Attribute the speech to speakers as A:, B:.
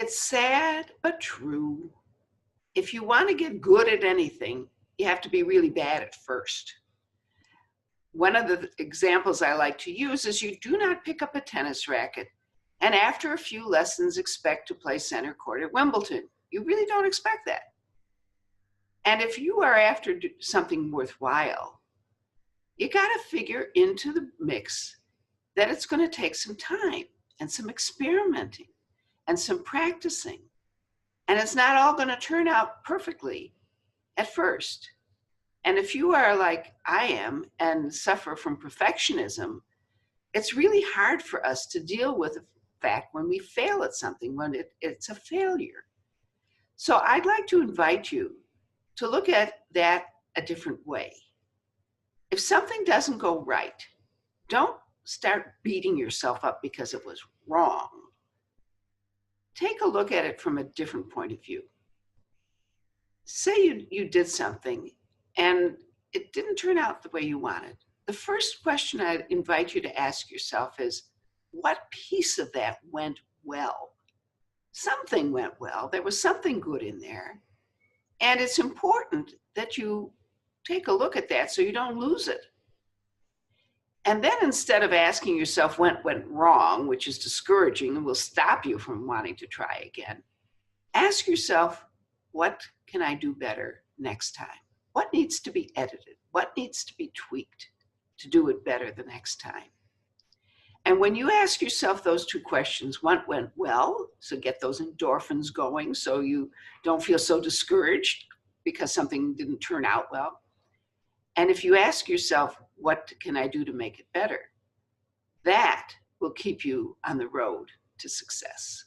A: It's sad but true. If you want to get good at anything, you have to be really bad at first. One of the examples I like to use is you do not pick up a tennis racket and after a few lessons expect to play center court at Wimbledon. You really don't expect that. And if you are after something worthwhile, you got to figure into the mix that it's going to take some time and some experimenting and some practicing. And it's not all going to turn out perfectly at first. And if you are like I am and suffer from perfectionism, it's really hard for us to deal with the fact when we fail at something, when it's a failure. So I'd like to invite you to look at that a different way. If something doesn't go right, don't start beating yourself up because it was wrong. Take a look at it from a different point of view. Say you did something and it didn't turn out the way you wanted. The first question I'd invite you to ask yourself is, what piece of that went well? Something went well. There was something good in there. And it's important that you take a look at that so you don't lose it. And then instead of asking yourself what went wrong, which is discouraging and will stop you from wanting to try again, ask yourself, what can I do better next time? What needs to be edited? What needs to be tweaked to do it better the next time? And when you ask yourself those two questions, what went well, so get those endorphins going so you don't feel so discouraged because something didn't turn out well. And if you ask yourself, what can I do to make it better? That will keep you on the road to success.